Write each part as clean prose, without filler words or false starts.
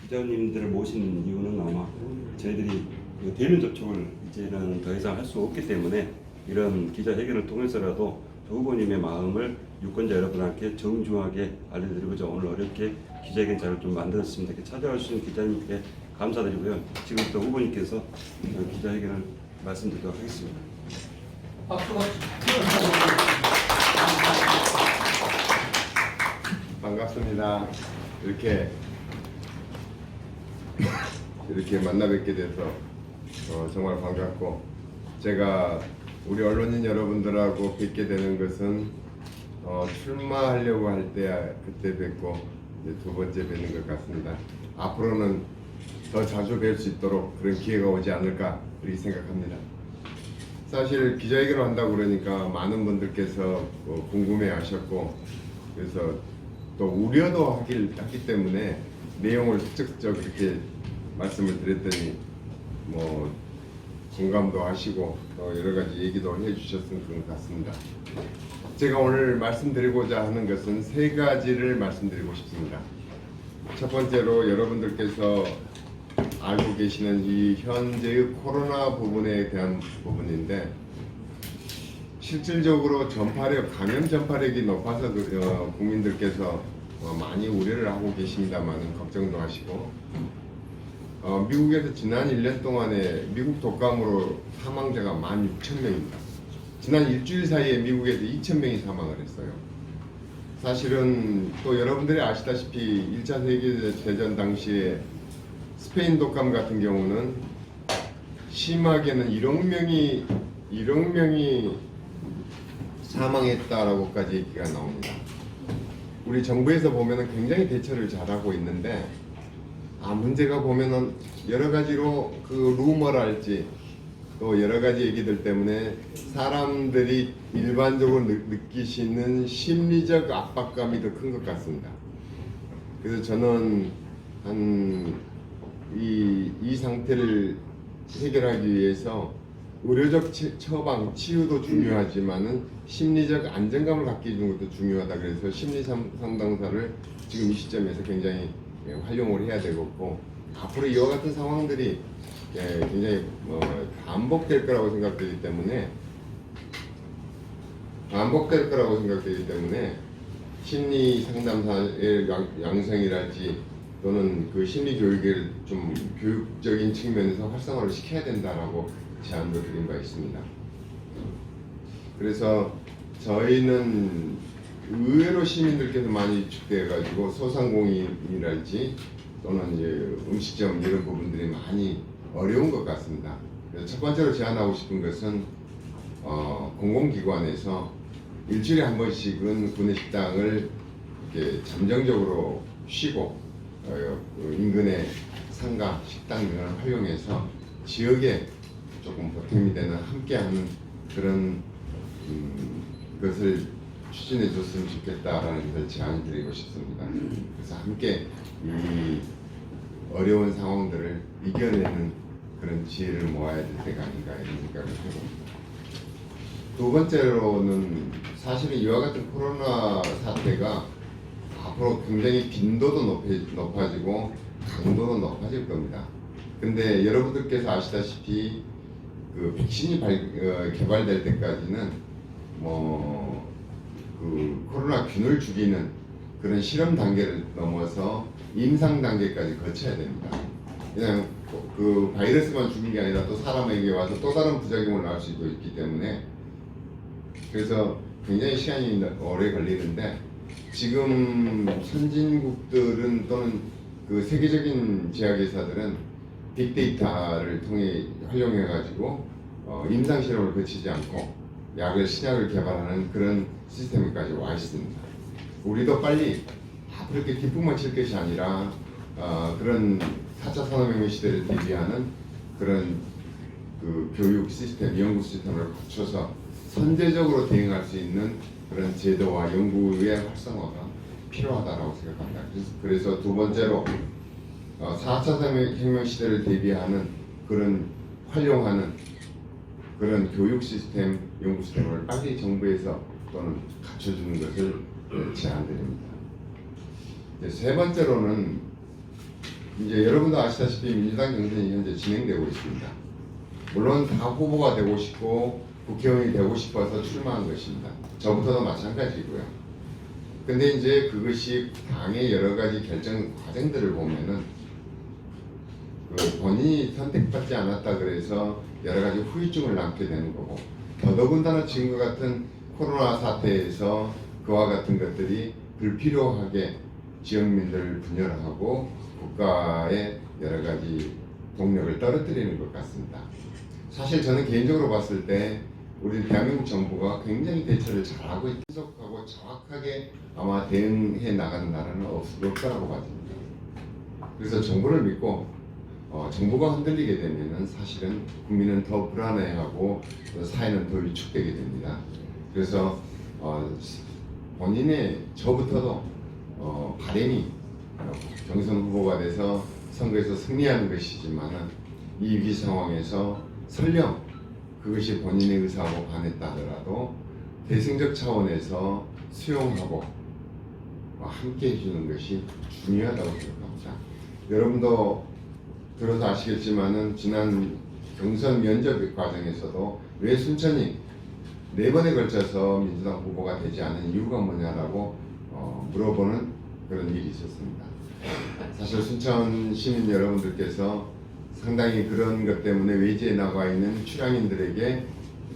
기자님들을 모신 이유는 아마 저희들이 그 대면 접촉을 이제는 더 이상 할 수 없기 때문에 이런 기자회견을 통해서라도 후보님의 마음을 유권자 여러분께 정중하게 알려드리고자 오늘 어렵게 기자회견 자료를 좀 만들었습니다. 이렇게 찾아와 주신 기자님께 감사드리고요. 지금부터 후보님께서 기자회견을 말씀드리도록 하겠습니다. 박수가 반갑습니다. 이렇게 만나 뵙게 돼서 정말 반갑고, 제가 우리 언론인 여러분들하고 뵙게 되는 것은 출마하려고 할 때 그때 뵙고 이제 두 번째 뵙는 것 같습니다. 앞으로는 더 자주 뵐 수 있도록 그런 기회가 오지 않을까 이렇게 생각합니다. 사실 기자회견을 한다고 그러니까 많은 분들께서 궁금해하셨고, 그래서 또 우려도 하기 때문에 내용을 슬쩍슬쩍 이렇게 말씀을 드렸더니 공감도 하시고 또 여러 가지 얘기도 해주셨던 것 같습니다. 제가 오늘 말씀드리고자 하는 것은 세 가지를 말씀드리고 싶습니다. 첫 번째로 여러분들께서 알고 계시는 이 현재의 코로나 부분에 대한 부분인데, 실질적으로 감염 전파력이 높아서 국민들께서 많이 우려를 하고 계십니다만 걱정도 하시고, 미국에서 지난 1년 동안에 미국 독감으로 사망자가 16,000명입니다. 지난 일주일 사이에 미국에서 2,000명이 사망을 했어요. 사실은 또 여러분들이 아시다시피 1차 세계대전 당시에 스페인 독감 같은 경우는 심하게는 1억 명이 사망했다라고까지 얘기가 나옵니다. 우리 정부에서 보면은 굉장히 대처를 잘하고 있는데, 문제가 보면은 여러 가지로 그 루머랄지 또 여러 가지 얘기들 때문에 사람들이 일반적으로 느끼시는 심리적 압박감이 더 큰 것 같습니다. 그래서 저는 이 상태를 해결하기 위해서 의료적 처방, 치유도 중요하지만은 심리적 안정감을 갖게 해주는 것도 중요하다. 그래서 심리 상담사를 지금 이 시점에서 굉장히 활용을 해야 되겠고, 앞으로 이와 같은 상황들이 굉장히 반복될 거라고 생각되기 때문에 심리 상담사의 양성이랄지 또는 그 심리 교육을 좀 교육적인 측면에서 활성화를 시켜야 된다라고 제안도 드린 바 있습니다. 그래서 저희는 의외로 시민들께서 많이 위축돼가지고 소상공인이랄지 또는 이제 음식점 이런 부분들이 많이 어려운 것 같습니다. 그래서 첫 번째로 제안하고 싶은 것은 공공기관에서 일주일에 한 번씩은 구내 식당을 이렇게 잠정적으로 쉬고 인근의 상가, 식당 등을 활용해서 지역에 조금 보탬이 되는 함께하는 그런 것을 추진해 줬으면 좋겠다라는 것을 제안드리고 싶습니다. 그래서 함께 이 어려운 상황들을 이겨내는 그런 지혜를 모아야 될 때가 아닌가 이런 생각을 해봅니다. 두 번째로는 사실은 이와 같은 코로나 사태가 앞으로 굉장히 빈도도 높아지고 강도도 높아질 겁니다. 근데 여러분들께서 아시다시피 그 백신이 개발될 때까지는 그 코로나 균을 죽이는 그런 실험 단계를 넘어서 임상 단계까지 거쳐야 됩니다. 그냥 그 바이러스만 죽인 게 아니라 또 사람에게 와서 또 다른 부작용을 낳을 수도 있기 때문에, 그래서 굉장히 시간이 오래 걸리는데, 지금 선진국들은 또는 그 세계적인 제약회사들은 빅데이터를 통해 활용해 가지고 임상 실험을 거치지 않고 신약을 개발하는 그런 시스템까지 와 있습니다. 우리도 빨리 그렇게 기쁨만 칠 것이 아니라 그런 4차 산업혁명 시대를 대비하는 그런 그 교육 시스템, 연구 시스템을 갖춰서 선제적으로 대응할 수 있는 그런 제도와 연구의 활성화가 필요하다고 생각합니다. 그래서 두 번째로 4차 산업혁명 시대를 대비하는 그런 활용하는 그런 교육 시스템, 연구 시스템을 빨리 정부에서 또는 갖춰주는 것을 제안드립니다. 세 번째로는 이제 여러분도 아시다시피 민주당 경선이 현재 진행되고 있습니다. 물론 다 후보가 되고 싶고 국회의원이 되고 싶어서 출마한 것입니다. 저부터도 마찬가지고요. 근데 이제 그것이 당의 여러 가지 결정 과정들을 보면은 그 본인이 선택받지 않았다 그래서 여러 가지 후유증을 남게 되는 거고, 더더군다나 지금과 같은 코로나 사태에서 그와 같은 것들이 불필요하게 지역민들을 분열하고 국가의 여러 가지 동력을 떨어뜨리는 것 같습니다. 사실 저는 개인적으로 봤을 때 우리 대한민국 정부가 굉장히 대처를 잘하고 신속하고 정확하게 아마 대응해 나가는 나라는 없을 거라고 봐집니다. 그래서 정부를 믿고 정부가 흔들리게 되면은 사실은 국민은 더 불안해하고 사회는 더 위축되게 됩니다. 그래서 본인의 저부터도 바람이 경선 후보가 돼서 선거에서 승리하는 것이지만은 이 위기 상황에서 설령 그것이 본인의 의사하고 반했다 하더라도 대승적 차원에서 수용하고 함께 해주는 것이 중요하다고 생각합니다. 여러분도 들어서 아시겠지만은 지난 경선 면접 과정에서도 왜 순천이 4번에 걸쳐서 민주당 후보가 되지 않은 이유가 뭐냐라고 물어보는 그런 일이 있었습니다. 사실 순천 시민 여러분들께서 상당히 그런 것 때문에 외지에 나가 있는 출향인들에게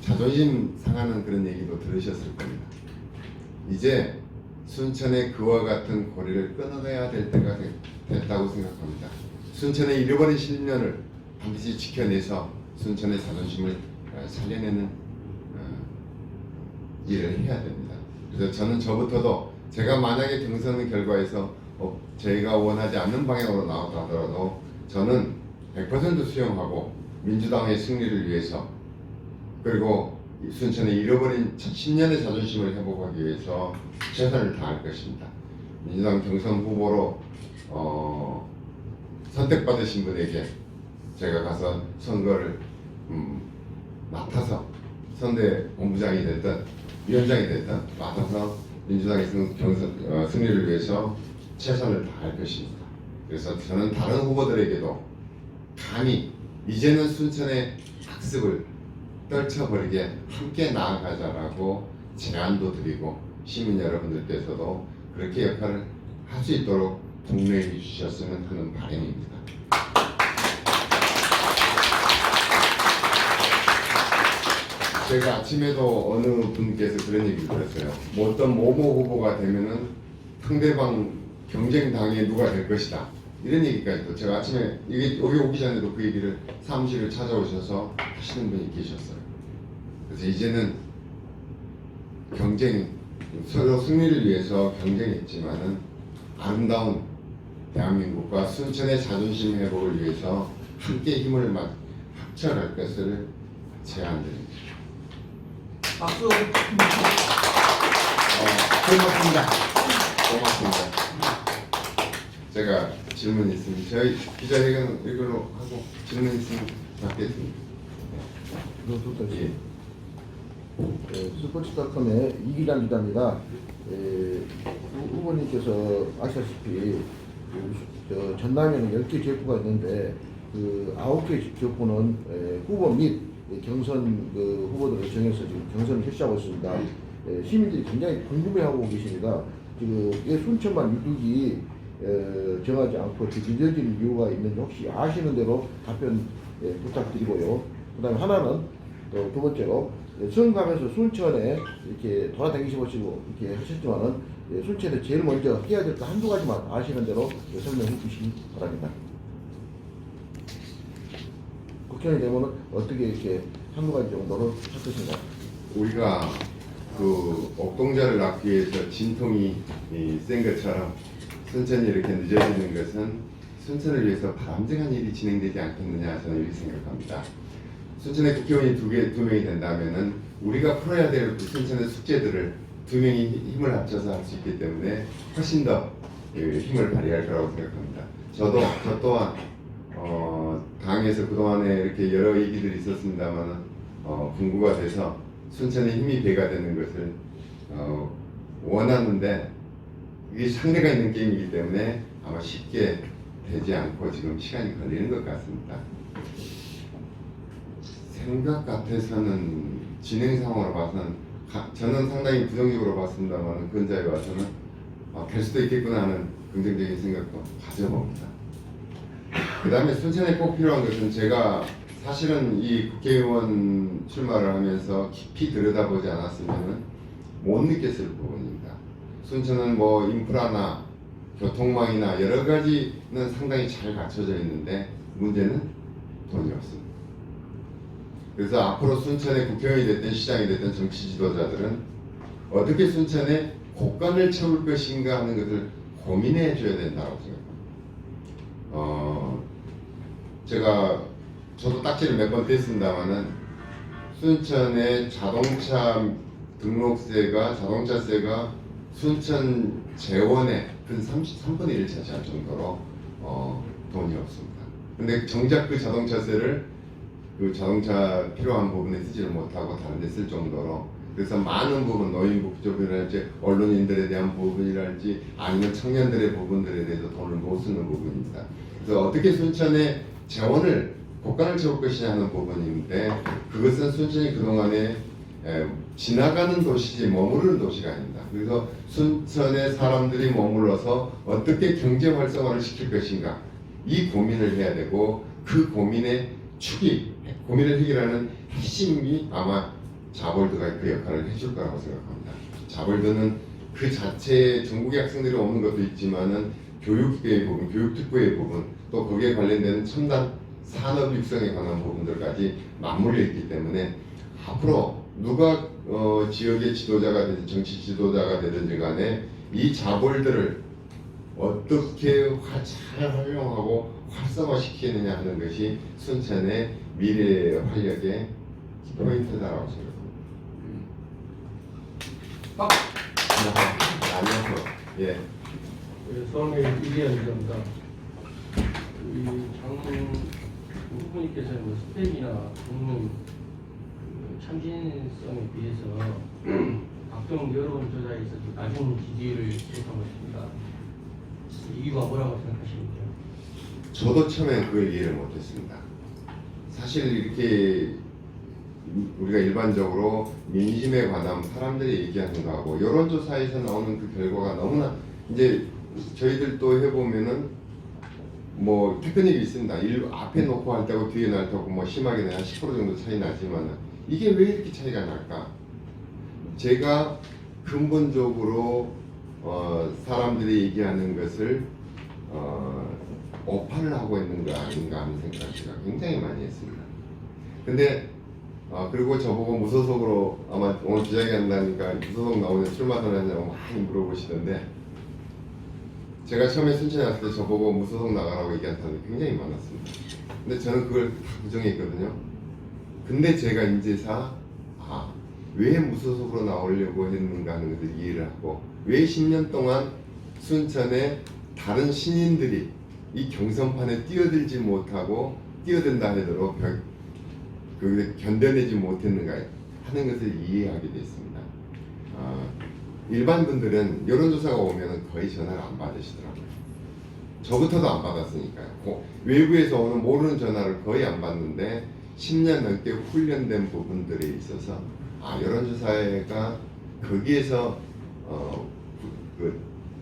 자존심 상하는 그런 얘기도 들으셨을 겁니다. 이제 순천의 그와 같은 고리를 끊어내야 될 때가 됐다고 생각합니다. 순천의 잃어버린 10년을 반드시 지켜내서 순천의 자존심을 살려내는 일을 해야 됩니다. 그래서 저는 저부터도 제가 만약에 경선 결과에서 저희가 원하지 않는 방향으로 나왔다 하더라도 저는 100% 수용하고 민주당의 승리를 위해서, 그리고 순천의 잃어버린 10년의 자존심을 회복하기 위해서 최선을 다할 것입니다. 민주당 경선 후보로 선택받으신 분에게 제가 가서 선거를 맡아서 선대 본부장이 됐든 위원장이 됐든 맡아서 민주당의 경선 승리를 위해서 최선을 다할 것입니다. 그래서 저는 다른 후보들에게도 감히 이제는 순천의 학습을 떨쳐버리게 함께 나아가자라고 제안도 드리고 시민 여러분들께서도 그렇게 역할을 할 수 있도록 독려해 주셨으면 하는 바람입니다. 제가 아침에도 어느 분께서 그런 얘기를 들었어요. 뭐 어떤 모모 후보가 되면은 상대방 경쟁당에 누가 될 것이다, 이런 얘기까지도 제가 아침에 여기 오기 전에도 그 얘기를 사무실을 찾아오셔서 하시는 분이 계셨어요. 그래서 이제는 경쟁, 서로 승리를 위해서 경쟁했지만은 아름다운 대한민국과 순천의 자존심 회복을 위해서 함께 힘을 합쳐갈 것을 제안드립니다. 박수. 고맙습니다. 고맙습니다. 제가 질문 있으면 저희 기자회견 이걸로 하고 질문 있으면 받겠습니다. 예. 스포츠닷컴의 이기장 기자입니다. 후보님께서 아시다시피 전남에는 10개 지역구가 있는데 그 9개 지역구는 후보 및 경선 후보들을 정해서 지금 경선을 실시하고 있습니다. 시민들이 굉장히 궁금해하고 계십니다. 지금 왜 순천만 유독이 정하지 않고 늦어지는 이유가 있는지 혹시 아시는 대로 답변 부탁드리고요. 그다음에 하나는 또 두 번째로 선거하면서 순천에 이렇게 돌아다니시고 이렇게 하셨지만은 순천에 제일 먼저 해야 될 거 한두 가지만 아시는 대로 설명해 주시기 바랍니다. 국정이 되면은 어떻게 이렇게 한두 가지 정도로 할 것인가? 우리가 그 옥동자를 낳기 위해서 진통이 센 것처럼 순천이 이렇게 늦어지는 것은 순천을 위해서 바람직한 일이 진행되지 않겠느냐, 저는 이렇게 생각합니다. 순천에 국회의원이 두 명이 된다면은 우리가 풀어야 될 순천의 숙제들을 2명이 힘을 합쳐서 할 수 있기 때문에 훨씬 더 힘을 발휘할 거라고 생각합니다. 저 또한 당에서 그동안에 이렇게 여러 얘기들이 있었습니다만 분구가 돼서 순천의 힘이 배가 되는 것을 원하는데 이게 상대가 있는 게임이기 때문에 아마 쉽게 되지 않고 지금 시간이 걸리는 것 같습니다. 생각 같아서는 진행 상황으로 봐서는 저는 상당히 부정적으로 봤습니다만 근자에 와서는 될 수도 있겠구나 하는 긍정적인 생각도 가져봅니다. 그 다음에 순천에 꼭 필요한 것은 제가 사실은 이 국회의원 출마를 하면서 깊이 들여다보지 않았으면 못 느꼈을 부분입니다. 순천은 뭐 인프라나 교통망이나 여러 가지는 상당히 잘 갖춰져 있는데 문제는 돈이 없습니다. 그래서 앞으로 순천의 국회의원이 됐든 시장이 됐든 정치 지도자들은 어떻게 순천에 곳간을 채울 것인가 하는 것을 고민해 줘야 된다고 생각합니다. 저도 딱지를 몇 번 뗐습니다만은 순천의 자동차 등록세가 자동차세가 순천 재원의 근 33분의 1 차지할 정도로 돈이 없습니다. 근데 정작 그 자동차세를 그 자동차 필요한 부분에 쓰지를 못하고 다른 데 쓸 정도로 그래서 많은 부분 노인복 부족이랄지 언론인들에 대한 부분이랄지 아니면 청년들의 부분들에 대해서 돈을 못 쓰는 부분입니다. 그래서 어떻게 순천의 재원을 곳간을 채울 것이냐 하는 부분인데 그것은 순천이 그동안에 지나가는 도시지 머무르는 도시가 아닙니다. 그래서 순천의 사람들이 머물러서 어떻게 경제 활성화를 시킬 것인가 이 고민을 해야 되고 그 고민의 고민을 해결하는 핵심이 아마 자볼드가 그 역할을 해줄 거라고 생각합니다. 자볼드는 그 자체에 전국의 학생들이 오는 것도 있지만은 교육계의 부분, 교육특구의 부분, 또 거기에 관련되는 첨단 산업 육성에 관한 부분들까지 맞물려 있기 때문에 앞으로 누가 지역의 지도자가 되든 정치 지도자가 되든지 간에 이 자볼들을 어떻게 잘 활용하고 활성화시키느냐 하는 것이 순천의 미래의 활력의 포인트다라고 생각합니다. 아니요, 예. 서울의 이기현입니다. 장 후보님께서는 뭐 스펙이나 공론 참신성에 비해서 각종 여론조사에서 낮은 지지를 기록하고 있습니다. 이유가 뭐라고 생각하십니까? 저도 처음에 그걸 이해를 못했습니다. 사실 이렇게 우리가 일반적으로 민심에 관한 사람들이 얘기하는 거하고 여론조사에서 나오는 그 결과가 너무나 이제 저희들도 해보면은 뭐 테크닉이 있습니다. 앞에 놓고 할 때하고 뒤에 날 때하고 뭐 심하게는 한 10% 정도 차이 나지만 이게 왜 이렇게 차이가 날까? 제가 근본적으로 사람들이 얘기하는 것을 오판을 하고 있는 거 아닌가 하는 생각을 제가 굉장히 많이 했습니다. 근데 그리고 저보고 무소속으로 아마 오늘 기자회견 한다니까 무소속 나오면 출마 선언하냐고 많이 물어보시던데 제가 처음에 순천에 왔을 때 저보고 무소속 나가라고 얘기한 사람이 굉장히 많았습니다. 근데 저는 그걸 다 부정했거든요. 근데 제가 인제사 왜 무소속으로 나오려고 했는가 하는 것을 이해를 하고 왜 10년 동안 순천에 다른 신인들이 이 경선판에 뛰어들지 못하고 뛰어든다 하도록 견뎌내지 못했는가 하는 것을 이해하게 됐습니다. 일반 분들은 여론조사가 오면 거의 전화를 안 받으시더라고요. 저부터도 안 받았으니까요. 외부에서 오는 모르는 전화를 거의 안 받는데 10년 넘게 훈련된 부분들에 있어서 여론조사가 거기에서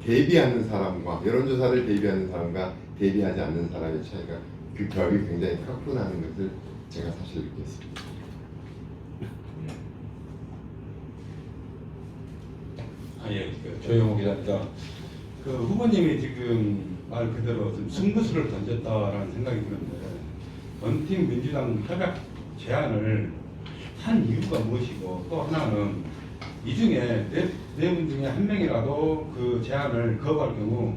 대비하는 사람과 여론조사를 대비하는 사람과 대비하지 않는 사람의 차이가 그 격이 굉장히 컸구나 하는 것을 제가 사실 느꼈습니다. 예, 조영호 기자입니다. 그 후보님이 지금 말 그대로 좀 승부수를 던졌다라는 생각이 드는데 원팀 민주당 협약 제안을 한 이유가 무엇이고 또 하나는 이 중에 네 분 중에 한 명이라도 그 제안을 거부할 경우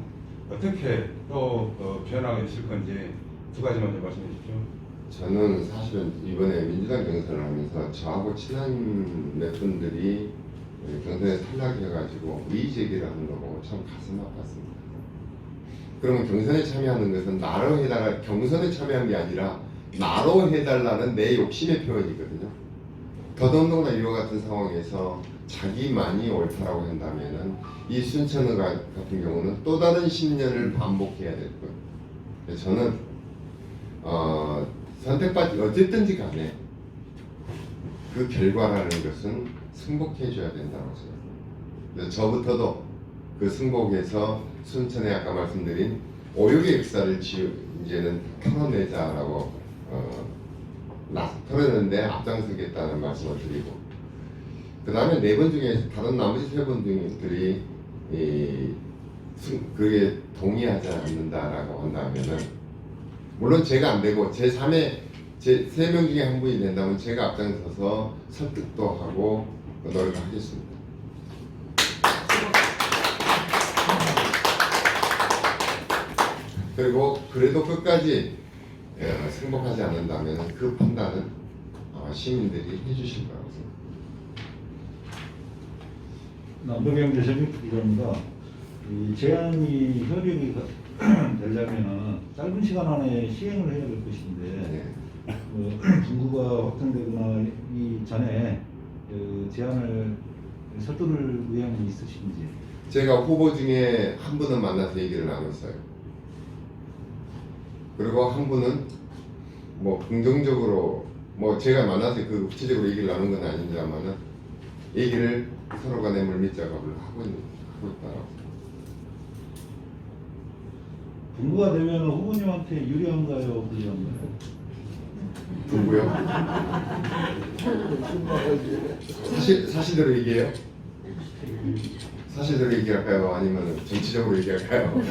어떻게 또 변화가 있을 건지 두 가지만 좀 말씀해 주십시오. 저는 사실은 이번에 민주당 경선을 하면서 저하고 친한 몇 분들이 경선에 탈락해가지고 이의 제기를 하는 거 보고 참 가슴 아팠습니다. 그러면 경선에 참여하는 것은 나로 해달라, 경선에 참여한 게 아니라 나로 해달라는 내 욕심의 표현이거든요. 더더군다나 이와 같은 상황에서 자기만이 옳다라고 한다면은 이 순천을 같은 경우는 또 다른 10년을 반복해야 될 거예요. 저는 선택받지 어쨌든지 간에 그 결과라는 것은 승복해줘야 된다고 생각합니다. 그래서 저부터도 그 승복에서 순천에 아까 말씀드린 오육의 역사를 이제는 털어내자라고 털어내는데 앞장서겠다는 말씀을 드리고, 그 다음에 네 번 중에 다른 나머지 세 번 중들이 그게 동의하지 않는다라고 한다면은, 물론 제가 안 되고 제 3의 제 3명 중에 한 분이 된다면 제가 앞장서서 설득도 하고 노력을 하겠습니다. 그리고 그래도 끝까지 승복하지 않는다면 그 판단은 시민들이 해주실 거라고 생각합니다. 남도경제 전입기자입니다. 이 제한이 효력이 되려면은 짧은 시간 안에 시행을 해야 될 것인데 분구가 확정되거나 이 전에 그 제한을 서두를 의향이 있으신지. 제가 후보 중에 한 분은 만나서 얘기를 나눴어요. 그리고 한 분은 뭐 긍정적으로 뭐 제가 만나서 그 구체적으로 얘기를 나눈 건 아닙니다만은 얘기를 서로 간에 물밑 작업을 하고 있다라고. 분구가 되면 후보님한테 유리한가요, 불리한가요? 누구요? 사실대로 얘기해요? 사실대로 얘기할까요? 아니면 정치적으로 얘기할까요?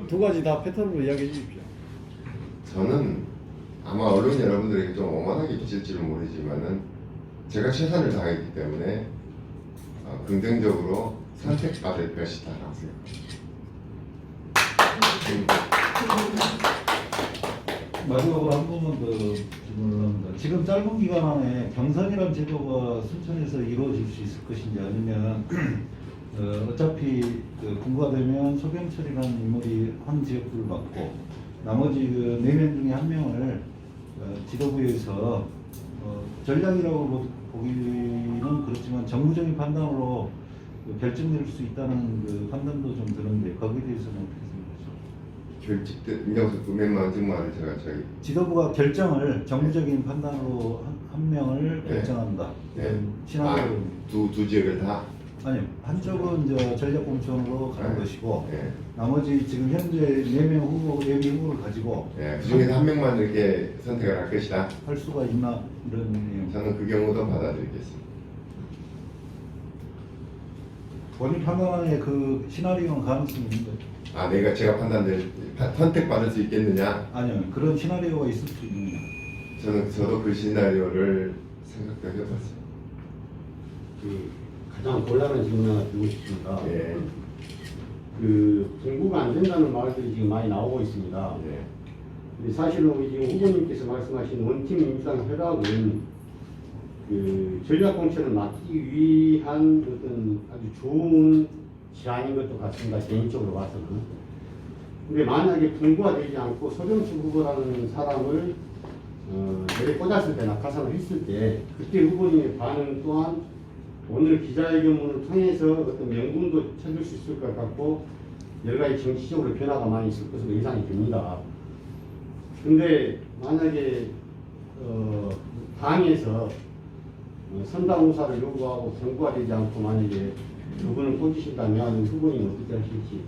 두 가지 다 패턴으로 이야기해 주십시오. 저는 아마 언론 여러분들에게 좀 오만하게 비칠지는 모르지만은 제가 최선을 다했기 때문에 긍정적으로 선택받을 것이다라고 생각합니다. 마지막으로 한 번만 더 질문을 합니다. 지금 짧은 기간 안에 경선이란 제도가 순천에서 이루어질 수 있을 것인지, 아니면 어차피 그 분구가 되면 소병철이라는 인물이 한 지역구를 맡고 나머지 그 4명 중에 1명을 지도부에서 전략이라고 보기는 그렇지만 정무적인 판단으로 결정될 수 있다는 그 판단도 좀 드는데, 거기에 대해서는 어떻게 생각하십니까? 결집된 인정수 맨 마지막 말을 제가 저기 지도부가 결정을 정무적인 판단으로 한 명을 네. 결정한다. 네. 시나리오. 두 지역을 다. 아니요. 한쪽은 이제 전략공천으로 가는 네. 것이고, 예. 나머지 지금 현재 4명 후보, 예비 후보를 가지고 예. 그 중에서 한 명만 이렇게 선택을 할 것이다. 할 수가 있나, 이런 내용. 저는 그 경우도 받아들이겠습니다. 본인 판단하에 그 시나리오는 가능성이 있는데. 제가 선택받을 수 있겠느냐? 아니요. 그런 시나리오가 있을 수 있느냐. 저도 그 시나리오를 생각도 해봤어요. 가장 곤란한 질문 하나 드리고 싶습니다. 예. 공부가 안 된다는 말들이 지금 많이 나오고 있습니다. 예. 근데 사실은 우리 지금 후보님께서 말씀하신 원팀 민주당 협약은 전략공천을 맡기 위한 어떤 아주 좋은 제안인 것도 같습니다. 개인적으로 봐서는. 근데 만약에 분구가 되지 않고 서정치 후보라는 사람을 내래 꽂았을 때, 낙하산을 했을 때, 그때 후보님의 반응 또한 오늘 기자회견문을 통해서 어떤 명분도 찾을 수 있을 것 같고 여러 가지 정치적으로 변화가 많이 있을 것으로 예상이 됩니다. 근데 만약에 당에서 선당우사를 요구하고 공부가 되지 않고 만약에 그분을 꽂으신다면 후보님 어떻게 하실지.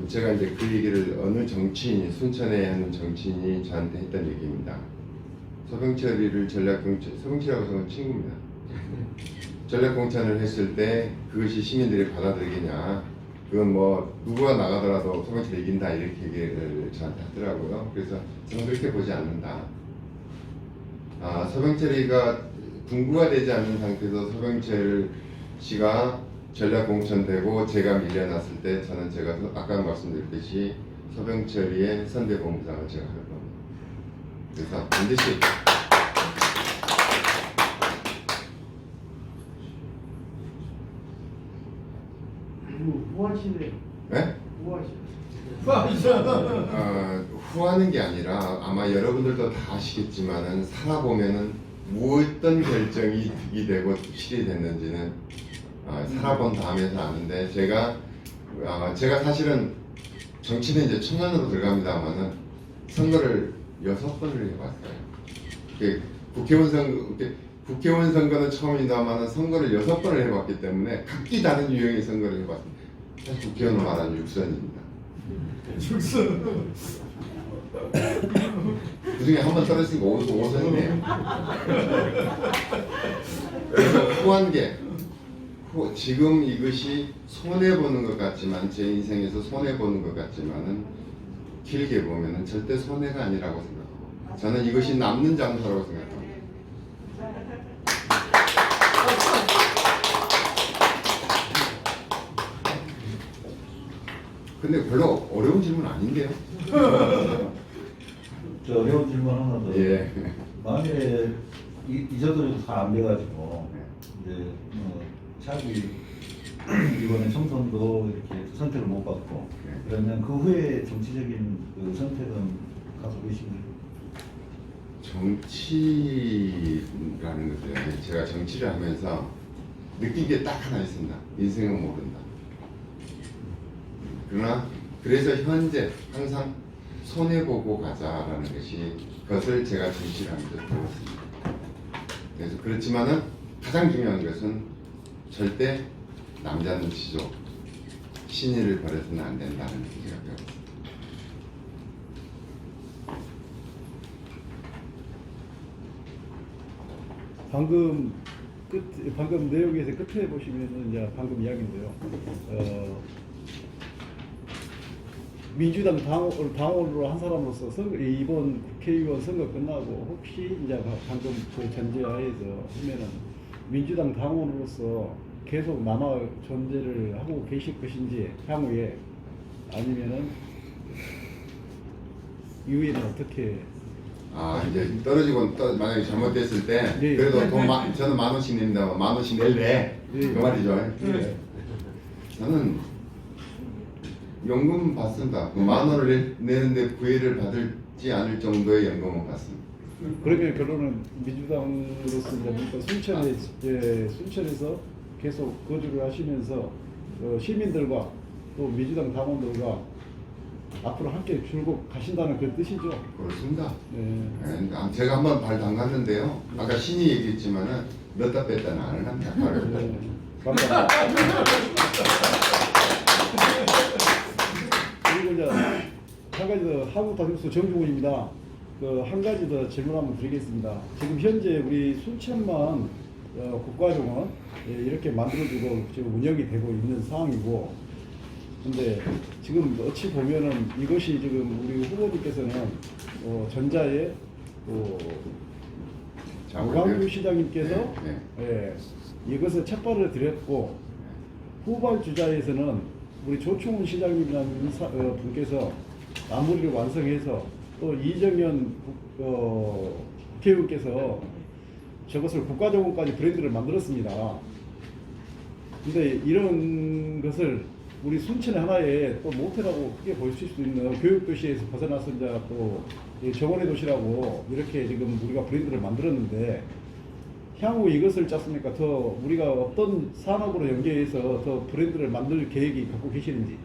제가 이제 그 얘기를 어느 정치인이, 순천에 하는 정치인이 저한테 했던 얘기입니다. 서병철이를 서병철하고 저는 친구입니다. 전략공천을 했을 때 그것이 시민들이 받아들이겠냐, 그건 뭐 누구가 나가더라도 서병철이 이긴다, 이렇게 얘기를 저한테 하더라고요. 그래서 저는 그렇게 보지 않는다. 서병철이가 분구가 되지 않는 상태에서 서병철 씨가 전략공천되고 제가 밀려났을 때 저는 제가 아까 말씀드렸듯이 서병철이의 선대본부장을 제가 할 겁니다. 그래서 반드시 후하시네요. 네? 후하시네. 후하는 게 아니라 아마 여러분들도 다 아시겠지만은 살아보면은 어떤 결정이 득이 되고 실이 됐는지는 살아본 다음에서 아는데, 제가 사실은 정치는 이제 청년으로 들어갑니다만은 선거를 6번을 해봤어요. 국회의원 선거는 처음이다만은 선거를 6번을 해봤기 때문에 각기 다른 유형의 선거를 해봤습니다. 사실 국회의원을 말하는 육선입니다. 그 중에 한 번 떨어지니까 5선이네요. 그래서 후한계, 지금 이것이 손해보는 것 같지만, 제 인생에서 손해보는 것 같지만은 길게 보면은 절대 손해가 아니라고 생각합니다. 저는 이것이 남는 장사라고 생각합니다. 근데 별로 어려운 질문 아닌데요? 저 어려운 질문 하나 더. 예. 만약에 이저들이 다 안 돼가지고 이제 차기 이번에 총선도 이렇게 선택을 못 받고 그러면 그 후에 정치적인 그 선택은 갖고 계신가요? 정치라는 것을 제가 정치를 하면서 느낀 게 딱 하나 있습니다. 인생은 모른다. 그러나 그래서 현재 항상 손해보고 가자라는 것을 제가 정치를 하면서 배웠습니다. 그래서 그렇지만은 가장 중요한 것은 절대 남자 눈치죠. 신의를 버려서는 안 된다는 것을 제가 배웠습니다. 방금 내용에서 끝에 보시면은 이제 방금 이야기인데요. 민주당 당원으로 한 사람으로서 이번 국회의원 선거 끝나고 혹시 이제 방금 그 전제하에서 하면은 민주당 당원으로서 계속 남아 존재를 하고 계실 것인지 향후에 아니면은 이후에는 어떻게? 이제 떨어지고 만약에 잘못됐을 때 예. 그래도 저는 10,000원씩 냅니다. 10,000원씩 낼래. 예. 그 말이죠. 예. 저는 연금 받습니다. 그 10,000원을 내는데 구애를 받을지 않을 정도의 연금은 받습니다. 그러면 결론은 민주당으로서 이제 순천에서 계속 거주를 하시면서 시민들과 또 민주당 당원들과 앞으로 함께 줄고 가신다는 그 뜻이죠. 그렇습니다. 네. 제가 한번 발 담갔는데요. 아까 신이 얘기했지만은 넣다 뺐다는 안 합니다. 네. 감사합니다. 그리고 이제 한 가지 더 한국다육수 정중훈입니다. 한 가지 더 질문 한번 드리겠습니다. 지금 현재 우리 순천만 국가정원 이렇게 만들어지고 지금 운영이 되고 있는 상황이고, 근데 지금 어찌 보면은 이것이 지금 우리 후보님께서는 전자에 노광규 시장님께서 이것을 첫발을 드렸고, 후발 주자에서는 우리 조충훈 시장님이라는 분께서 마무리를 완성해서 또 이정현 국회의원께서 저것을 국가정원까지 브랜드를 만들었습니다. 근데 이런 것을 우리 순천의 하나의 또 모태라고 크게 보실 수 있는 교육도시에서 벗어나서 이제 또 정원의 도시라고 이렇게 지금 우리가 브랜드를 만들었는데, 향후 이것을 짰습니까? 더 우리가 어떤 산업으로 연계해서 더 브랜드를 만들 계획이 갖고 계시는지.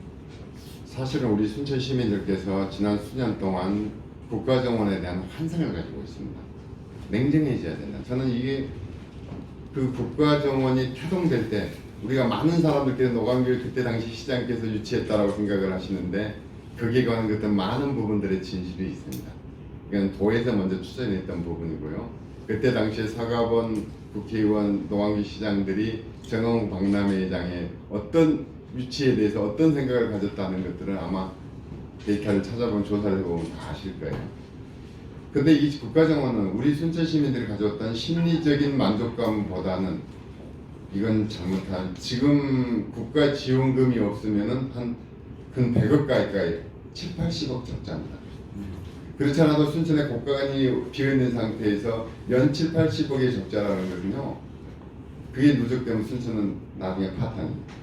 사실은 우리 순천 시민들께서 지난 수년 동안 국가정원에 대한 환상을 가지고 있습니다. 냉정해져야 된다. 저는 이게 그 국가정원이 태동될 때 우리가 많은 사람들께서 노광규 그때 당시 시장께서 유치했다라고 생각을 하시는데, 거기에 관한 것들은 많은 부분들의 진실이 있습니다. 이건 도에서 먼저 추진했던 부분이고요. 그때 당시에 사과번 국회의원 노광규 시장들이 정홍 박람회장의 어떤 유치에 대해서 어떤 생각을 가졌다는 것들은 아마 데이터를 찾아보면 조사를 해보면 다 아실 거예요. 근데 이 국가정원은 우리 순천 시민들이 가져왔던 심리적인 만족감보다는 이건 잘못한, 지금 국가 지원금이 없으면은 한 근 100억 가까이 7, 80억 적자입니다. 그렇지 않아도 순천에 국가관이 비어있는 상태에서 연 7, 80억의 적자라는 거거든요. 그게 누적되면 순천은 나중에 파탄입니다.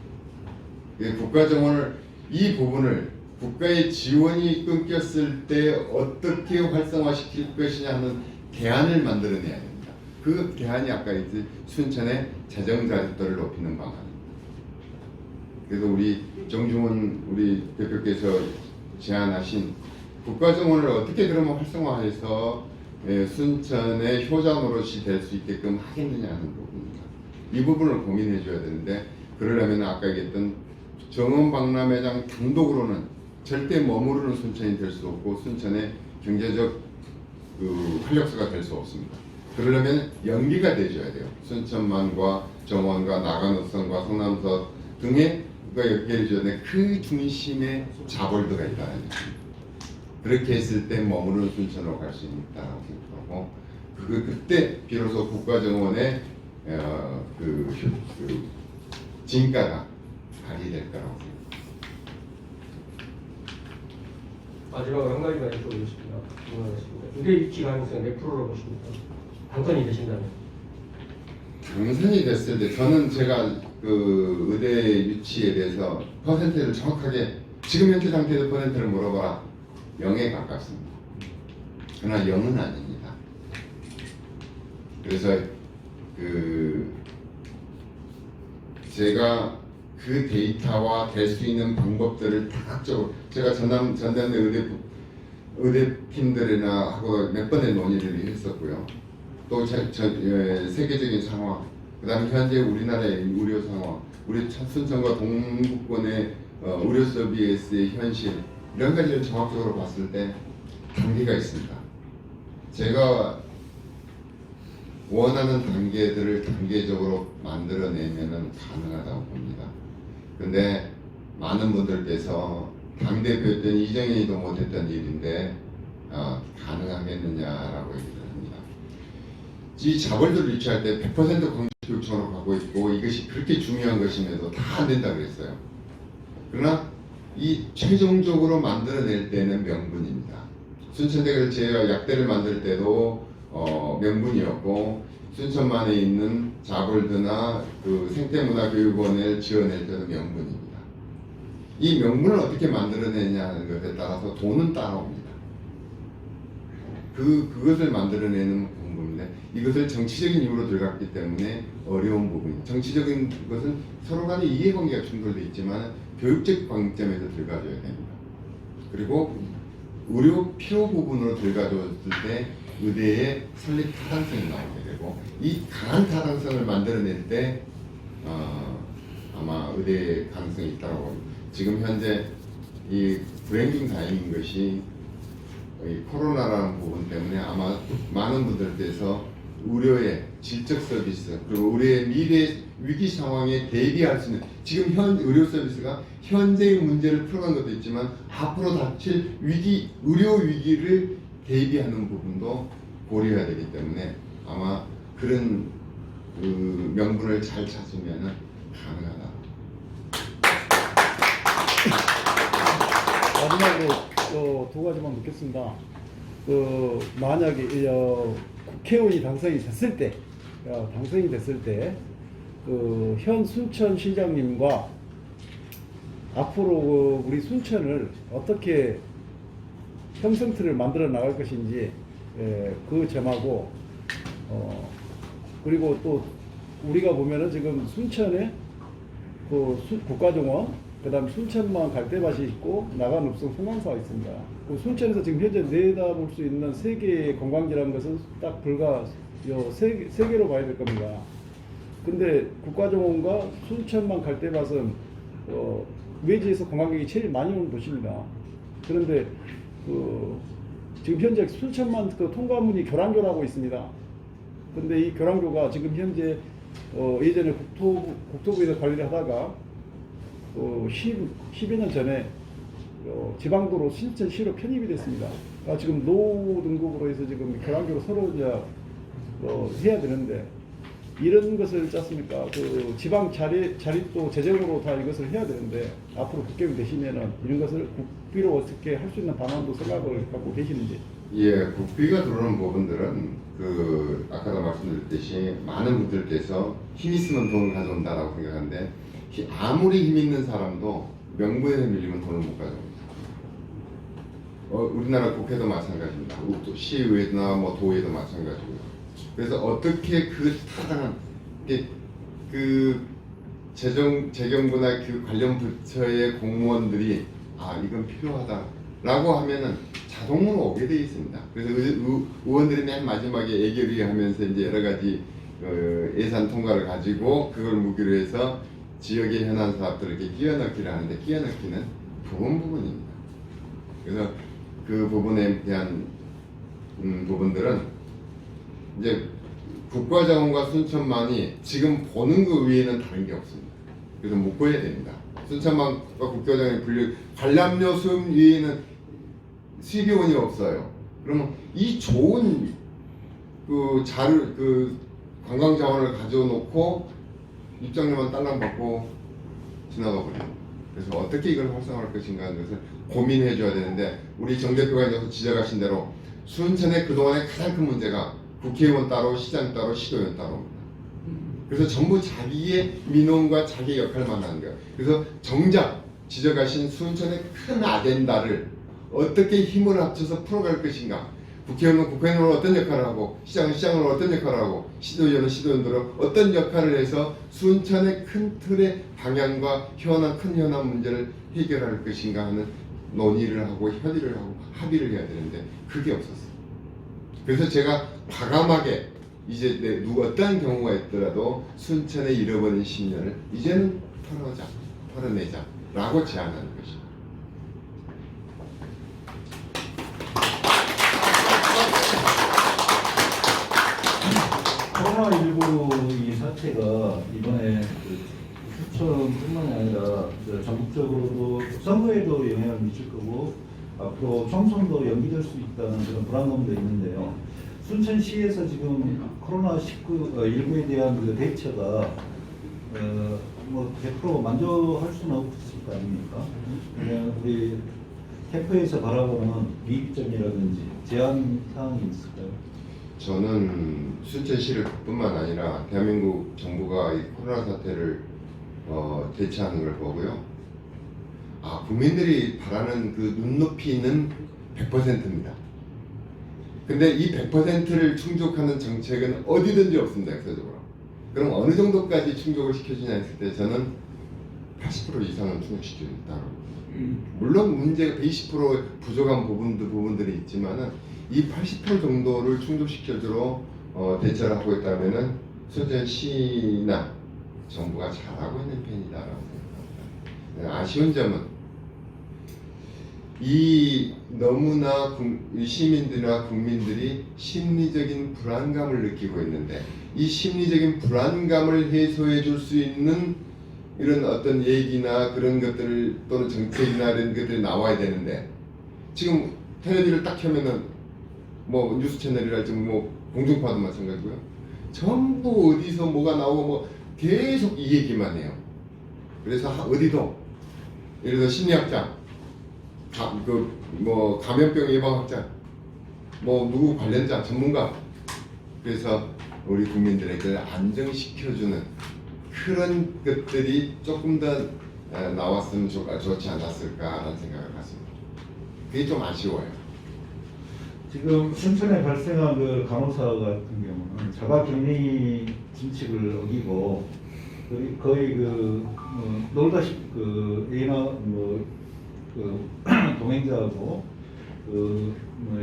국가정원을, 이 부분을 국가의 지원이 끊겼을 때 어떻게 활성화시킬 것이냐 하는 대안을 만들어내야 됩니다. 그 대안이 아까 이제 순천의 재정자립도를 높이는 방안입니다. 그래서 우리 정중훈 우리 대표께서 제안하신 국가정원을 어떻게 그러면 활성화해서 순천의 효자 노릇이 될 수 있게끔 하겠느냐 하는 부분입니다. 이 부분을 고민해 줘야 되는데, 그러려면 아까 얘기했던 정원박람회장 단독으로는 절대 머무르는 순천이 될 수 없고 순천의 경제적 그 활력소가 될 수 없습니다. 그러려면 연계가 되어야 돼요. 순천만과 정원과 나간호선과 성남서 등의 연계해줘야 돼. 그 중심에 자볼드가 있다는 얘기입니다. 그렇게 했을 때 머무르는 순천으로 갈 수 있다고 생각하고, 그때 비로소 국가정원의 그 진가가 발휘될 거라고 생각합니다. 마지막으로 한 가지만 여쭤보겠습니다. 의대 유치 가능성 몇 프로로 보십니까? 당선이 되신다면. 당선이 됐을 때 저는 제가 그 의대 유치에 대해서 퍼센트를 정확하게 지금 현재 상태에서 퍼센트를 물어봐라. 0에 가깝습니다. 그러나 0은 아닙니다. 그래서 그 제가 그 데이터와 될 수 있는 방법들을 다각적으로 제가 전남대 의대팀들이나 하고 몇 번의 논의를 했었고요. 또 세계적인 상황, 그다음에 현재 우리나라의 의료 상황, 우리 순천과 동북권의 의료 서비스의 현실, 이런 가지를 종합적으로 봤을 때 단계가 있습니다. 제가 원하는 단계들을 단계적으로 만들어내면은 가능하다고 봅니다. 근데 많은 분들께서 당대표였던 이정현이도 못했던 일인데 가능하겠느냐라고 얘기를 합니다. 이 자본주의를 유치할 때 100% 공식교육청으로 가고 있고 이것이 그렇게 중요한 것임에도 다 안 된다 그랬어요. 그러나 이 최종적으로 만들어낼 때는 명분입니다. 순천대를 제가 약대를 만들 때도 명분이었고, 순천만에 있는 자볼드나 그 생태문화교육원을 지어낼 때도 명분입니다. 이 명분을 어떻게 만들어내냐는 것에 따라서 돈은 따라옵니다. 그것을 만들어내는 부분인데, 이것을 정치적인 이유로 들어갔기 때문에 어려운 부분입니다. 정치적인 것은 서로 간에 이해관계가 충돌되어 있지만 교육적 관점에서 들어가줘야 됩니다. 그리고 의료 필요 부분으로 들어가줬을 때 의대의 설립 타당성이 나오게 되고, 이 강한 타당성을 만들어낼 때 아마 의대 가능성이 있다고 봅니다. 지금 현재 이 불행 중 다행인 것이 이 코로나라는 부분 때문에 아마 많은 분들께서 의료의 질적 서비스, 그리고 의료의 미래 위기 상황에 대비할 수 있는, 지금 현 의료 서비스가 현재의 문제를 풀어간 것도 있지만 앞으로 닥칠 위기, 의료 위기를 대비하는 부분도 고려해야 되기 때문에 아마 그런 그 명분을 잘 찾으면 가능하다. 마지막으로 두 가지만 묻겠습니다. 만약에 국회의원이 당선이 됐을 때, 현 순천시장님과 앞으로 우리 순천을 어떻게 형성틀을 만들어 나갈 것인지 그 점하고, 그리고 또 우리가 보면은 지금 순천에 국가정원, 그다음 순천만 갈대밭이 있고 나간읍성 송광사가 있습니다. 순천에서 지금 현재 내다볼 수 있는 세계의 관광지라는 것은 딱 불과 세 개로 봐야 될 겁니다. 근데 국가정원과 순천만 갈대밭은 외지에서 관광객이 제일 많이 오는 도시입니다. 그런데 지금 현재 순천만 통과문이 교량교라고 있습니다. 근데 이 교량교가 지금 현재 예전에 국토부에서 관리를 하다가 10여 년 전에 지방도로 순천시로 편입이 됐습니다. 지금 노 등급으로 해서 지금 교량교로 서로 이제 해야 되는데, 이런 것을 짰습니까? 지방 자립도 재정으로 다 이것을 해야 되는데, 앞으로 국회의원 되시면은 이런 것을 국비로 어떻게 할 수 있는 방안도 생각을 갖고 계시는지. 예, 국비가 들어오는 부분들은 아까도 말씀드렸듯이 많은 분들께서 힘 있으면 돈을 가져온다라고 생각하는데, 아무리 힘 있는 사람도 명분에 밀리면 돈을 못 가져옵니다. 우리나라 국회도 마찬가지입니다. 시의회나 도의회도 마찬가지고요. 그래서 어떻게 그 타당한 그 재정부나 그 관련 부처의 공무원들이 이건 필요하다, 라고 하면은 자동으로 오게 되어 있습니다. 그래서 의원들이 맨 마지막에 예결위 하면서 이제 여러 가지 예산 통과를 가지고 그걸 무기로 해서 지역의 현안 사업들을 이렇게 끼워 넣기를 하는데, 끼워 넣기는 부분입니다. 그래서 그 부분에 대한 부분들은 이제 국가자원과 순천만이 지금 보는 것 외에는 다른 게 없습니다. 그래서 묶어야 됩니다. 순천만과 국가자원의 분류, 관람료 수업 외에는 수입원이 없어요. 그러면 이 좋은 그 관광 자원을 가져놓고 입장료만 딸랑 받고 지나가 버립니다. 그래서 어떻게 이걸 활성화할 것인가 하는 것을 고민해 줘야 되는데, 우리 정 대표가 이제 지적하신 대로 순천의 그동안의 가장 큰 문제가 국회의원 따로, 시장 따로, 시도의원 따로입니다. 그래서 전부 자기의 민원과 자기의 역할만 하는 거예요. 그래서 정작 지적하신 순천의 큰 아젠다를 어떻게 힘을 합쳐서 풀어갈 것인가, 국회의원은 국회의원으로 어떤 역할을 하고, 시장은 시장으로 어떤 역할을 하고, 시도의원은 시도의원으로 어떤 역할을 해서 순천의 큰 틀의 방향과 큰 현안 문제를 해결할 것인가 하는 논의를 하고 협의를 하고 합의를 해야 되는데 그게 없었어요. 그래서 제가 과감하게 이제 어떠한 경우가 있더라도 순천의 잃어버린 10년을 이제는 털어내자 라고 제안하는 것입니다. 코로나19 이 사태가 이번에 순천뿐만이 아니라 전국적으로도 선거에도 영향을 미칠 거고 앞으로 총선도 연기될 수 있다는 그런 불안감도 있는데요. 순천시에서 지금 코로나19에 대한 그 대처가 뭐 100% 만족할 수는 없을 거 아닙니까? 그냥 우리 캠프에서 바라보는 위기점이라든지 제한 사항이 있을까요? 저는 순천시를 뿐만 아니라 대한민국 정부가 이 코로나 사태를 대처하는 걸 보고요. 국민들이 바라는 그 눈높이는 100%입니다. 근데 이 100%를 충족하는 정책은 어디든지 없습니다, 역사적으로. 그럼 어느 정도까지 충족을 시켜주냐 했을 때 저는 80% 이상은 충족시켜준다. 물론 문제가 20% 부족한 부분들이 있지만은 이 80% 정도를 충족시켜주러 대처를 하고 있다면은 순천시나 정부가 잘하고 있는 편이다라고 생각합니다. 아쉬운 점은 이 너무나 시민들이나 국민들이 심리적인 불안감을 느끼고 있는데, 이 심리적인 불안감을 해소해 줄 수 있는 이런 어떤 얘기나 그런 것들 또는 정책이나 이런 것들이 나와야 되는데, 지금 텔레비를 딱 켜면은 뭐 뉴스 채널이랄지 뭐 공중파도 마찬가지고요. 전부 어디서 뭐가 나오고 뭐 계속 이 얘기만 해요. 그래서 어디도 예를 들어 심리학자, 뭐 감염병 예방학자, 뭐 누구 관련자, 전문가, 그래서 우리 국민들에게 안정시켜주는 그런 것들이 조금 더 나왔으면 좋지 않았을까라는 생각을 갖습니다. 그게 좀 아쉬워요. 지금 순천에 발생한 그 간호사 같은 경우는 자가격리 준칙을 어기고 거의 놀다시피 애나 동행자하고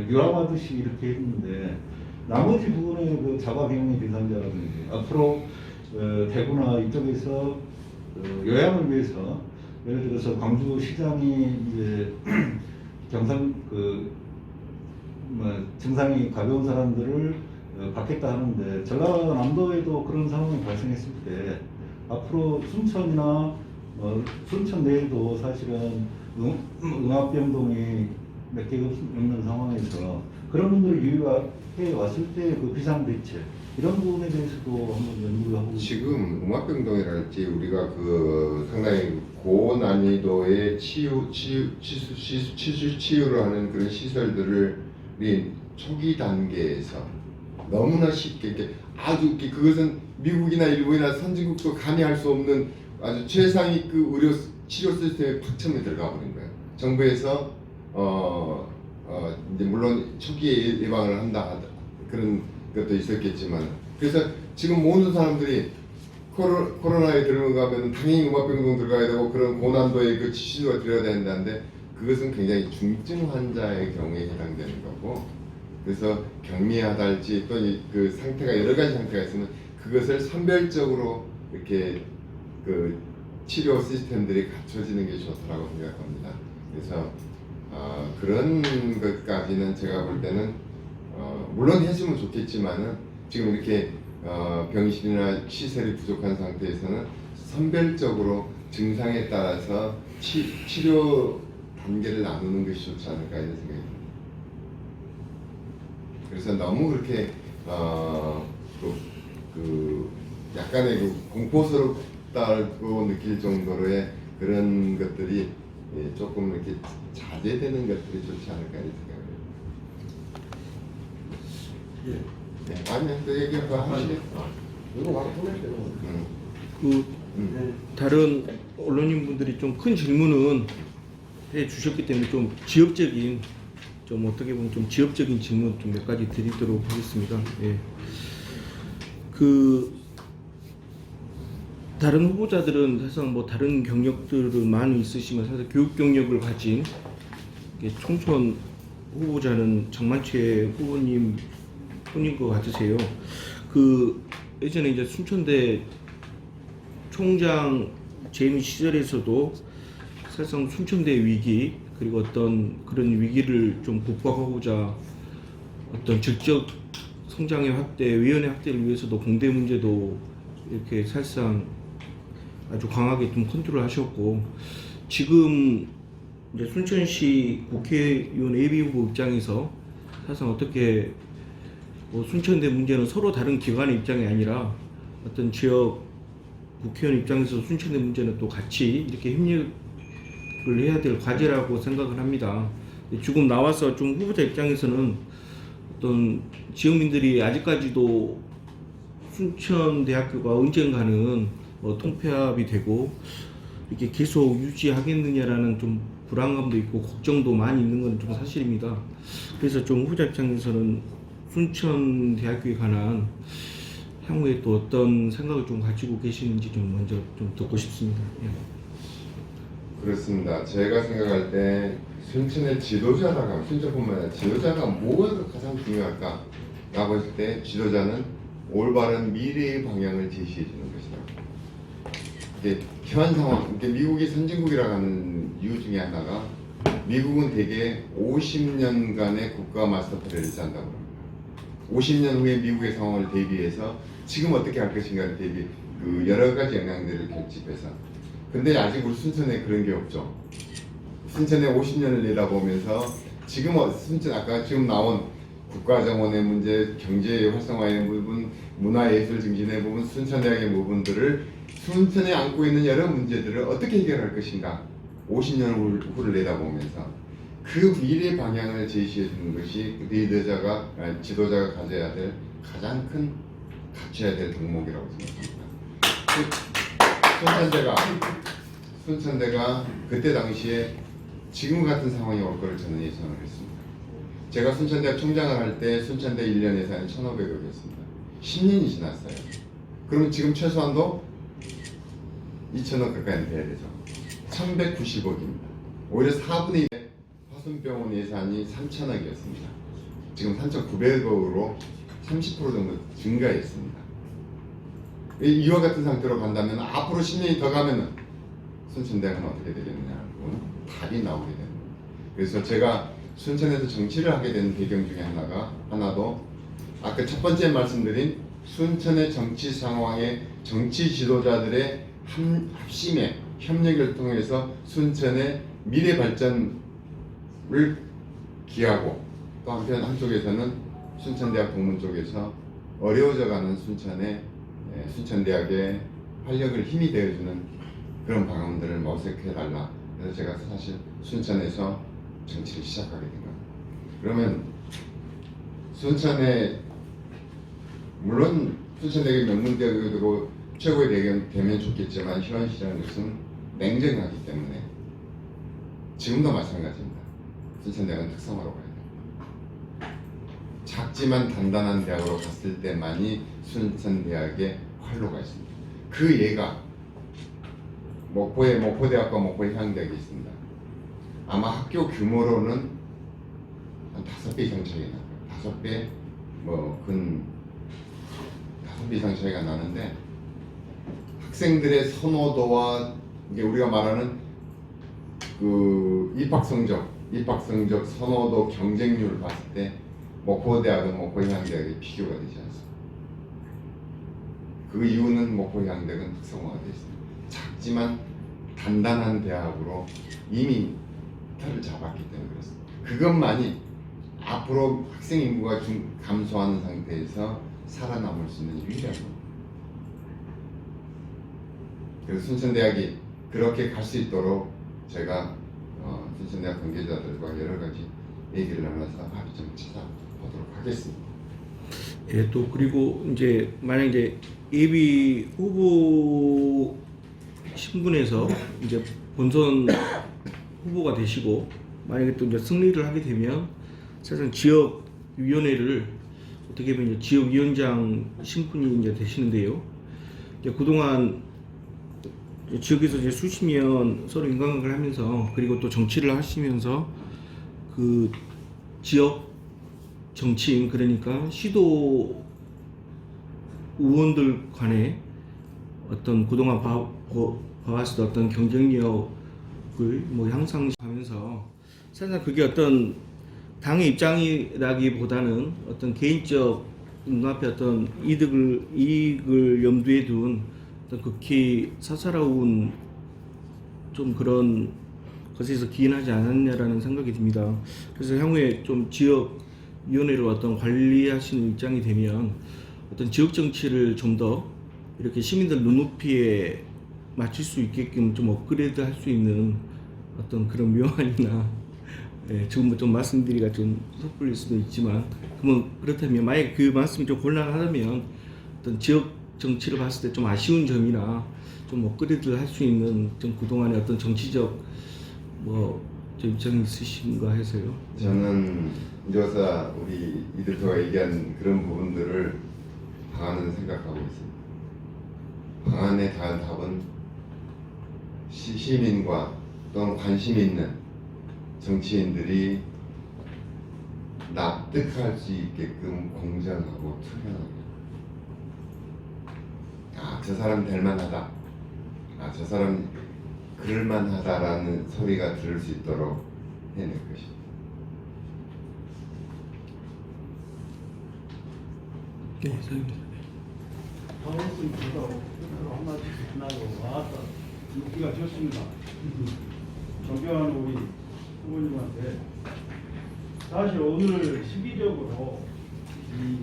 유람하듯이 이렇게 했는데, 나머지 부분의 그 자가격리 대상자라든지 앞으로 대구나 이쪽에서 요양을 위해서 예를 들어서 광주시장이 이제 증상이 가벼운 사람들을 받겠다 하는데, 전라남도에도 그런 상황이 발생했을 때 앞으로 순천이나 순천 내에도 사실은 응압병동이 몇 개가 없는 상황에서 그런 분들을 유입해 왔을 때 그 비상대책 이런 부분에 대해서도 한번 연구를 하고 지금 음압병동이랄지 우리가 상당히 고난이도의 치유를 하는 그런 시설들을 초기 단계에서 너무나 쉽게 그것은 미국이나 일본이나 선진국도 감히 할 수 없는 아주 최상위 그 의료 치료 시스템에 팍 처음에 들어가 버린 거예요. 정부에서 이제 물론 초기에 예방을 한다 그런 것도 있었겠지만, 그래서 지금 모든 사람들이 코로나에 들어가면 당연히 음압병동 들어가야 되고 그런 고난도의 그 치료가 들어야 된다는데, 그것은 굉장히 중증 환자의 경우에 해당되는 거고, 그래서 경미하달지 또 그 상태가 여러 가지 상태가 있으면 그것을 선별적으로 이렇게 그 치료 시스템들이 갖춰지는 게 좋다고 생각합니다. 그래서 그런 것까지는 제가 볼 때는 물론 해주면 좋겠지만은 지금 이렇게 병실이나 시설이 부족한 상태에서는 선별적으로 증상에 따라서 치료 단계를 나누는 것이 좋지 않을까 이런 생각이 듭니다. 그래서 너무 그렇게 그 약간의 그 공포스럽다고 느낄 정도로의 그런 것들이 조금 이렇게 자제되는 것들이 좋지 않을까 이런 생각을 해요. 네, 아니면 또 얘기하고 하시겠죠. 이거 바로 통일돼요. 그 다른 언론인 분들이 좀 큰 질문은 해 주셨기 때문에 좀 지역적인, 좀 어떻게 보면 좀 지역적인 질문 좀 몇 가지 드리도록 하겠습니다. 예. 그 다른 후보자들은 사실상 뭐 다른 경력들은 많이 있으시면 사실 교육 경력을 가진 총선 후보자는 정만채 후보님 뿐인 것 같으세요. 그 예전에 이제 순천대 총장 재임 시절에서도 사실상 순천대 위기 그리고 어떤 그런 위기를 좀 극복하고자 어떤 질적 성장의 확대, 위원회 확대를 위해서도 공대 문제도 이렇게 사실상 아주 강하게 좀 컨트롤 하셨고, 지금 이제 순천시 국회의원 예비후보 입장에서 사실상 어떻게 뭐 순천대 문제는 서로 다른 기관의 입장이 아니라 어떤 지역 국회의원 입장에서 순천대 문제는 또 같이 이렇게 협력을 해야 될 과제라고 생각을 합니다. 지금 나와서 좀 후보자 입장에서는 어떤 지역민들이 아직까지도 순천대학교가 언젠가는 통폐합이 되고 이렇게 계속 유지하겠느냐라는 좀 불안감도 있고 걱정도 많이 있는 건 좀 사실입니다. 그래서 좀 후보자 입장에서는 순천대학교에 관한 향후에 또 어떤 생각을 좀 가지고 계시는지 좀 먼저 좀 듣고 싶습니다. 예. 그렇습니다. 제가 생각할 때 순천의 지도자라고, 순천뿐만 아니라 지도자가 뭐가 가장 중요할까라고 했을 때 지도자는 올바른 미래의 방향을 제시해 주는 것이다. 이게 현 상황, 이게 미국이 선진국이라고 하는 이유 중에 하나가 미국은 대개 50년간의 국가 마스터 플랜을 짠다고 합니다. 50년 후에 미국의 상황을 대비해서 지금 어떻게 할 것인가를 대비 그 여러 가지 영향들을 결집해서. 근데 아직 우리 순천에 그런 게 없죠. 순천에 50년을 내다보면서 지금 순천 아까 지금 나온 국가정원의 문제, 경제 활성화의 부분, 문화예술 증진의 부분, 순천대학의 부분들을 순천에 안고 있는 여러 문제들을 어떻게 해결할 것인가 50년 후를 내다보면서 그 미래 방향을 제시해 주는 것이 지도자가 가져야 될 가장 큰 갖춰야 될 덕목이라고 생각합니다. 순천대가 그때 당시에 지금 같은 상황이 올 거를 저는 예상을 했습니다. 제가 순천대학 총장을 할 때 순천대 1년 예산이 1,500억이었습니다. 10년이 지났어요. 그러면 지금 최소한도 2,000억 가까이 돼야 되죠. 1,190억입니다. 오히려 4분의 1의 화순병원 예산이 3,000억이었습니다. 지금 3,900억으로 30% 정도 증가했습니다. 이와 같은 상태로 간다면 앞으로 10년이 더 가면은 순천대학은 어떻게 되겠느냐고 답이 나오게 됩니다. 그래서 제가 순천에서 정치를 하게 된 배경 중에 하나도 아까 첫 번째 말씀드린 순천의 정치 상황에 정치 지도자들의 합심의 협력을 통해서 순천의 미래 발전을 기하고 또 한편 한쪽에서는 순천대학 동문 쪽에서 어려워져가는 순천대학의 활력을 힘이 되어주는 그런 방안들을 모색해달라. 그래서 제가 사실 순천에서 정치를 시작하게 된 겁니다. 그러면 순천에 물론 순천대학이 명문대학이고 최고의 대학이 되면 좋겠지만 현 시장은 냉정하기 때문에 지금도 마찬가지입니다. 순천대학은 특성화로 가야 됩니다. 작지만 단단한 대학으로 갔을 때만이 순천대학의 활로가 있습니다. 그 예가 목포에 목포대학과 목포에 향대학이 있습니다. 아마 학교 규모로는 한 5배 이상 차이가 나요. 5배 근 5배 이상 차이가 나는데 학생들의 선호도와 이게 우리가 말하는 그 입학 성적 선호도 경쟁률을 봤을 때 목포대학은 목포향대학에 비교가 되지 않습니다. 그 이유는 목포향대학은 특성화가 되어 있습니다. 작지만 단단한 대학으로 이미 틀을 잡았기 때문에 그렇습니다. 그것만이 앞으로 학생 인구가 감소하는 상태에서 살아남을 수 있는 유일한 겁니다. 그래서 순천대학이 그렇게 갈 수 있도록 제가 순천대학 관계자들과 여러 가지 얘기를 나눠서 합의점을 찾아보도록 하겠습니다. 예, 또 그리고 이제 만약 이제 예비 후보 신분에서 이제 본선 후보가 되시고 만약에 또 이제 승리를 하게 되면 사실 지역 위원회를 어떻게 보면 이제 지역 위원장 신분이 이제 되시는데요. 이제 그동안 지역에서 이제 수십 년 서로 인간관계를 하면서 그리고 또 정치를 하시면서 그 지역 정치인 그러니까 시도 의원들 간에 어떤 그동안 봐왔을 어떤 경쟁력을 뭐 향상하면서 사실 그게 어떤 당의 입장이라기보다는 어떤 개인적 눈앞에 어떤 이익을 염두에 둔 어떤 극히 사사로운 좀 그런 것에서 기인하지 않았냐라는 생각이 듭니다. 그래서 향후에 좀 지역 위원회를 어떤 관리하시는 입장이 되면 어떤 지역 정치를 좀 더 이렇게 시민들 눈높이에 맞출 수 있게끔 좀 업그레이드 할 수 있는 어떤 그런 묘안이나 예, 지금 좀 말씀드리기가 좀 섣불릴 수도 있지만 그렇다면 만약 그 말씀이 좀 곤란하다면 어떤 지역 정치를 봤을 때 좀 아쉬운 점이나 좀 업그레이드를 할 수 있는 좀 그동안의 어떤 정치적 좀 입장이 있으신가 해서요. 저는 인조사 우리 이들과 얘기한 그런 부분들을 방안은 생각하고 있습니다. 방안에 대한 답은 시민과 또는 관심 있는 정치인들이 납득할 수 있게끔 공정하고 투명하게 저 사람 될 만하다, 저 사람 그럴 만하다라는 소리가 들을 수 있도록 해낼 것입니다. 네, 선생님. 방송 보고 한마디 지나고 와왔다 느끼가 좋습니다. 존경하는 우리 후보님한테 사실 오늘 시기적으로 이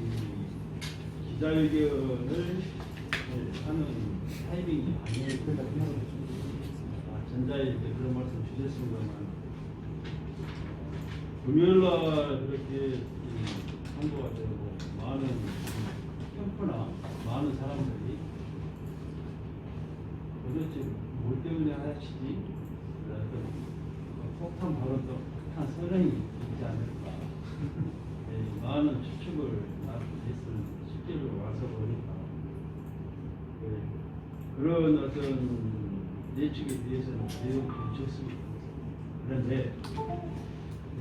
기자회견을 하는 타이밍이 아니에요. 전자에 이제 그런 말씀 주셨습니다만 금요일날 그렇게 홍보가 되고 많은 캠프나 많은 사람들이 도대체 뭘 때문에 하시지? 폭탄 발언도 폭탄 선언이 있지 않을까? 많은 추측을 했을 실제로 와서 보니까 그런 어떤 예측에 대해서는 매우 괜찮습니다. 그런데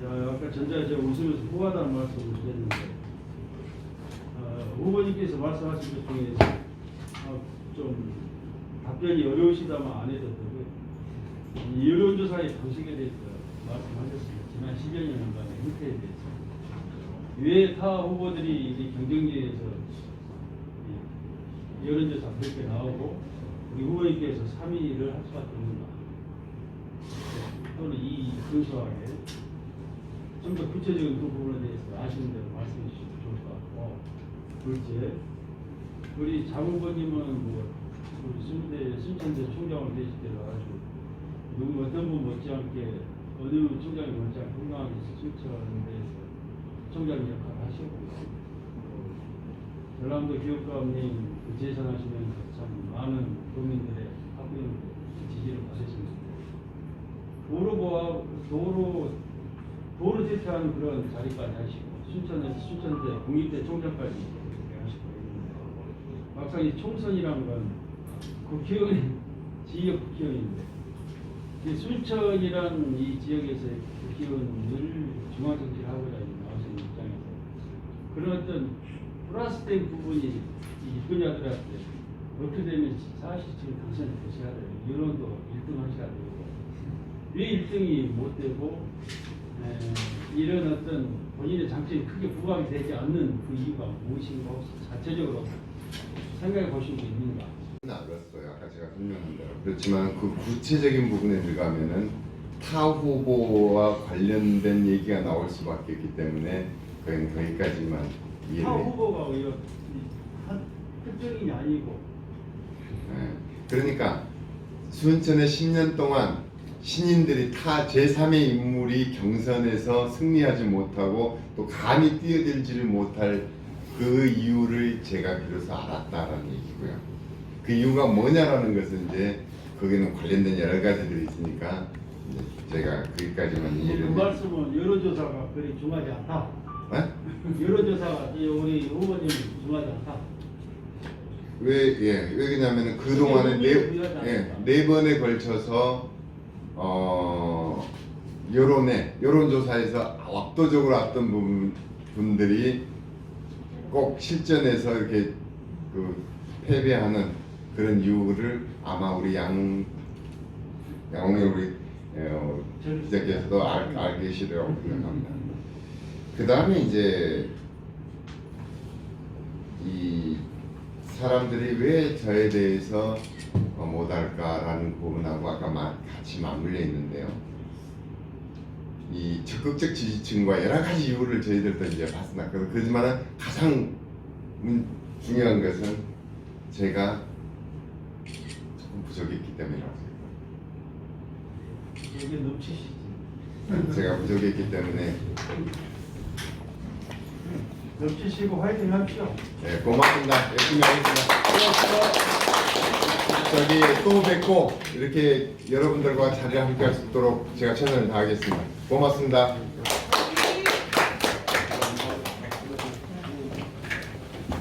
아까 전자에 제가 웃으면서 후하다는 말씀을 드렸는데 후보님께서 말씀하신 것 중에 좀 답변이 어려우시다면 안 해도 되고요. 이 여론조사의 방식에 대해서 말씀하셨습니다. 지난 10여 년간의 행태에 대해서 왜 타 후보들이 이 경쟁지에서 여론조사 그렇게 나오고 우리 후보님께서 3위를 할 수밖에 없는가? 또는 이 근소하게 좀 더 구체적인 그 부분에 대해서 아시는 대로 말씀해 주시면 좋을 것 같고, 둘째, 우리 장 후보님은 우리 순천대 총장을 되실 때로 아주 누구 어떤 분 못지않게 어느 총장이 못지않게 건강하게 순천에 대해서 총장 역할을 하셨고요. 전라도 교육감님 재선하시면서 참 많은 국민들의 학부형들의 지지를 받으십니다. 도로 대표하는 그런 자리까지 하시고 순천대 국립대 총장까지 하시고 있는데 막상 이 총선이라는 건 국회의원 지역 국회의원인데 이 순천이란 이 지역에서의 기운을 중앙정치하고자 나오신 입장에서 그런 어떤 플러스된 부분이 이 유권자들한테 어떻게 되면 사실 지금 당선이 되셔야 돼요. 여론도 1등 하셔야 되고 왜 1등이 못 되고 이런 어떤 본인의 장점이 크게 부각이 되지 않는 그 이유가 무엇인가 혹시 자체적으로 생각해 보신 게 있는가? 알았어요. 아까 제가 설명한 대로. 그렇지만 그 구체적인 부분에 들어가면은 타 후보와 관련된 얘기가 나올 수밖에 없기 때문에 그건 거기까지만 이해를. 타 후보가 오히려 한 특정인이 아니고 네. 그러니까 순천에 10년 동안 신인들이 타 제3의 인물이 경선에서 승리하지 못하고 또 감히 뛰어들지를 못할 그 이유를 제가 비로소 알았다라는 얘기고요. 그 이유가 뭐냐라는 것은 이제 거기는 관련된 여러 가지들이 있으니까 이제 제가 거기까지만 이해를. 그 말씀은 여론조사가 그리 중하지 않다. 네? 여론조사가 우리 후보님 중하지 않다. 왜 그러냐면은 그 동안에 네 번에 걸쳐서 여론조사에서 압도적으로 앞선 분들이 꼭 실전에서 이렇게 그 패배하는 그런 이유를 아마 우리 양홍일 우리 기자께서도 알고 계시리라고 생각합니다. 그 다음에 이제 이 사람들이 왜 저에 대해서 못할까라는 부분하고 아까 같이 맞물려 있는데요. 이 적극적 지지층과 여러 가지 이유를 저희들도 이제 봤습니다. 그렇지만 가장 중요한 것은 제가 조금 부족했기 때문이라고 생각합니다. 여기 넘치시지. 제가 부족했기 때문에. 넘치시고 화이팅 하십시오. 네, 고맙습니다. 열심히 하겠습니다. 저기 또 뵙고 이렇게 여러분들과 자리를 함께 할 수 있도록 제가 최선을 다하겠습니다. 고맙습니다.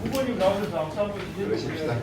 후보님 나오셔서 악수 한번 그러십시다.